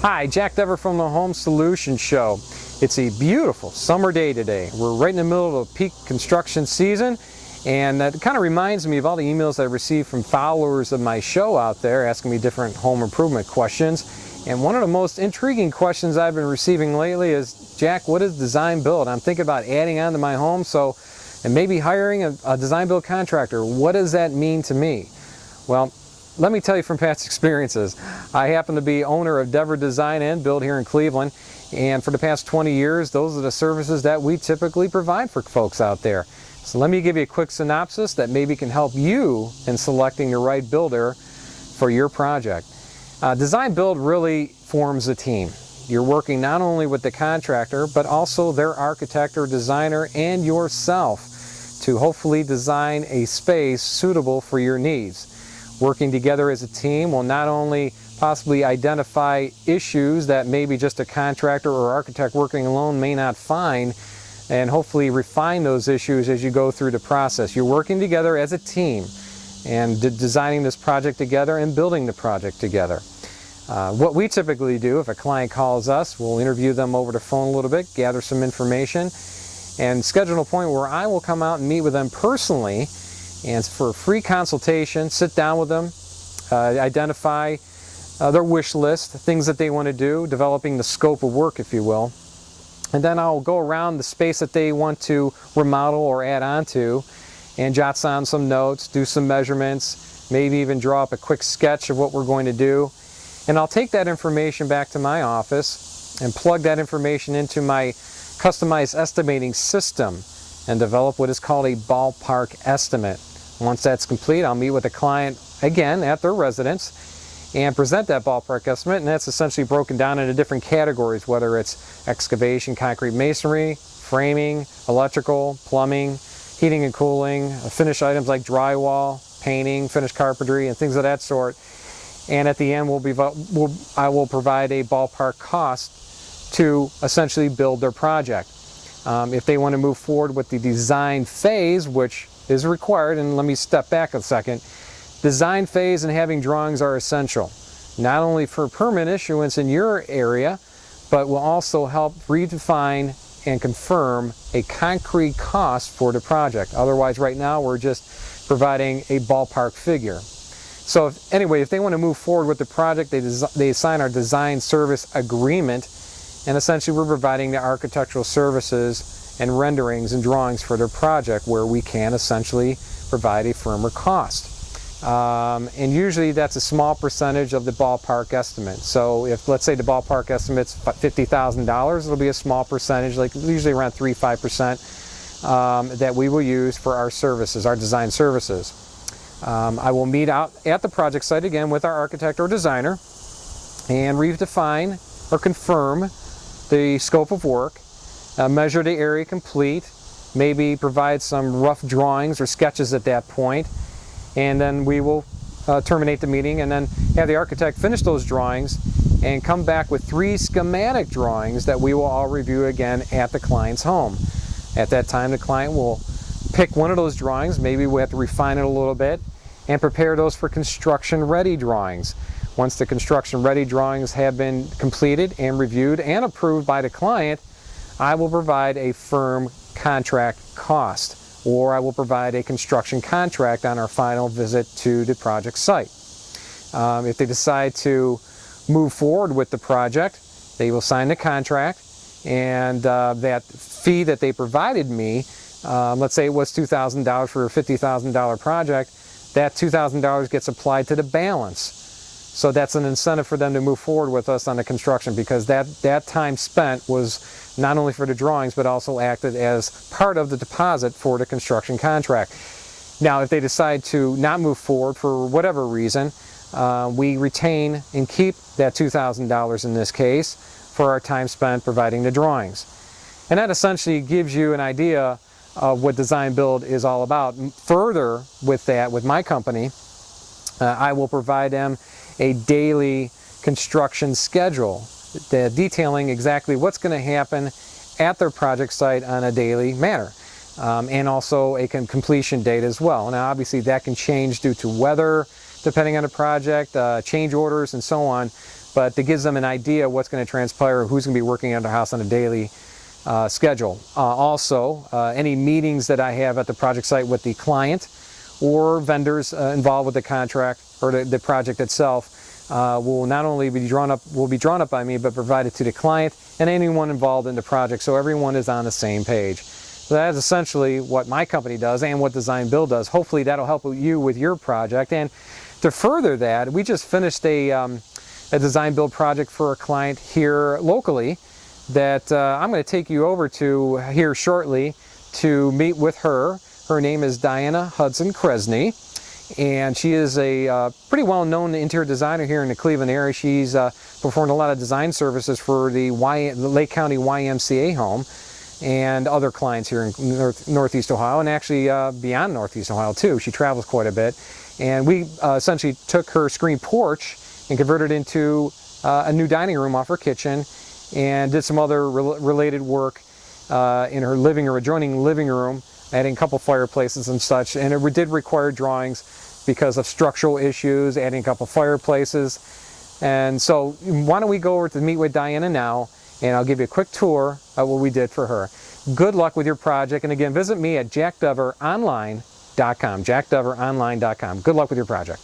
Hi, Jack Dever from the Home Solution Show. It's a beautiful summer day today. We're right in the middle of peak construction season, and that kind of reminds me of all the emails I received from followers of my show out there asking me different home improvement questions. And one of the most intriguing questions I've been receiving lately is, Jack, what is design build? I'm thinking about adding on to my home, and maybe hiring a design build contractor. What does that mean to me? Well, let me tell you from past experiences. I happen to be owner of Dever Design and Build here in Cleveland, and for the past 20 years, those are the services that we typically provide for folks out there. So let me give you a quick synopsis that maybe can help you in selecting the right builder for your project. Design build really forms a team. You're working not only with the contractor, but also their architect or designer and yourself to hopefully design a space suitable for your needs. Working together as a team will not only possibly identify issues that maybe just a contractor or architect working alone may not find, and hopefully refine those issues as you go through the process. You're working together as a team and designing this project together and building the project together. What we typically do, if a client calls us, we'll interview them over the phone a little bit, gather some information, and schedule a point where I will come out and meet with them personally, and for a free consultation, sit down with them, identify their wish list, things that they want to do, developing the scope of work, if you will. And then I'll go around the space that they want to remodel or add on to and jot down some notes, do some measurements, maybe even draw up a quick sketch of what we're going to do. And I'll take that information back to my office and plug that information into my customized estimating system and develop what is called a ballpark estimate. Once that's complete, I'll meet with the client again at their residence and present that ballpark estimate, and that's essentially broken down into different categories, whether it's excavation, concrete masonry, framing, electrical, plumbing, heating and cooling, finished items like drywall, painting, finished carpentry, and things of that sort. And at the end, I will provide a ballpark cost to essentially build their project. If they want to move forward with the design phase, which is required, and let me step back a second, design phase and having drawings are essential, not only for permit issuance in your area, but will also help redefine and confirm a concrete cost for the project. Otherwise, right now, we're just providing a ballpark figure. So anyway, if they want to move forward with the project, they sign our design service agreement, and essentially we're providing the architectural services and renderings and drawings for their project, where we can essentially provide a firmer cost. And usually that's a small percentage of the ballpark estimate. So if, let's say, the ballpark estimate's $50,000, it'll be a small percentage, like usually around 3–5%, that we will use for our services, our design services. I will meet out at the project site again with our architect or designer and redefine or confirm the scope of work, measure the area complete, maybe provide some rough drawings or sketches at that point, and then we will terminate the meeting and then have the architect finish those drawings and come back with 3 schematic drawings that we will all review again at the client's home. At that time, the client will pick one of those drawings, maybe we have to refine it a little bit, and prepare those for construction-ready drawings. Once the construction-ready drawings have been completed and reviewed and approved by the client, I will provide a firm contract cost, or I will provide a construction contract on our final visit to the project site. If they decide to move forward with the project, they will sign the contract, and that fee that they provided me, let's say it was $2,000 for a $50,000 project, that $2,000 gets applied to the balance. So that's an incentive for them to move forward with us on the construction, because that time spent was not only for the drawings, but also acted as part of the deposit for the construction contract. Now, if they decide to not move forward for whatever reason, we retain and keep that $2,000 in this case for our time spent providing the drawings. And that essentially gives you an idea of what design build is all about. Further with that, with my company, I will provide them a daily construction schedule detailing exactly what's going to happen at their project site on a daily manner, and also a completion date as well. Now obviously that can change due to weather, depending on the project, change orders and so on, but it gives them an idea of what's going to transpire, who's going to be working on the house on a daily schedule. Also, any meetings that I have at the project site with the client or vendors involved with the contract or the project itself will not only be drawn up by me, but provided to the client and anyone involved in the project, so everyone is on the same page. So that is essentially what my company does and what Design Build does. Hopefully that'll help you with your project. And to further that, we just finished a Design Build project for a client here locally that I'm going to take you over to here shortly to meet with her. Her name is Diana Hudson-Kresnye, and she is a pretty well-known interior designer here in the Cleveland area. She's performed a lot of design services for the Lake County YMCA home and other clients here in Northeast Ohio, and actually beyond Northeast Ohio too. She travels quite a bit, and we essentially took her screen porch and converted it into a new dining room off her kitchen, and did some other related work in her living or adjoining living room, adding a couple fireplaces and such. And it did require drawings because of structural issues, adding a couple fireplaces. And so why don't we go over to meet with Diana now, and I'll give you a quick tour of what we did for her. Good luck with your project, and again, visit me at jackdoveronline.com, jackdoveronline.com. Good luck with your project.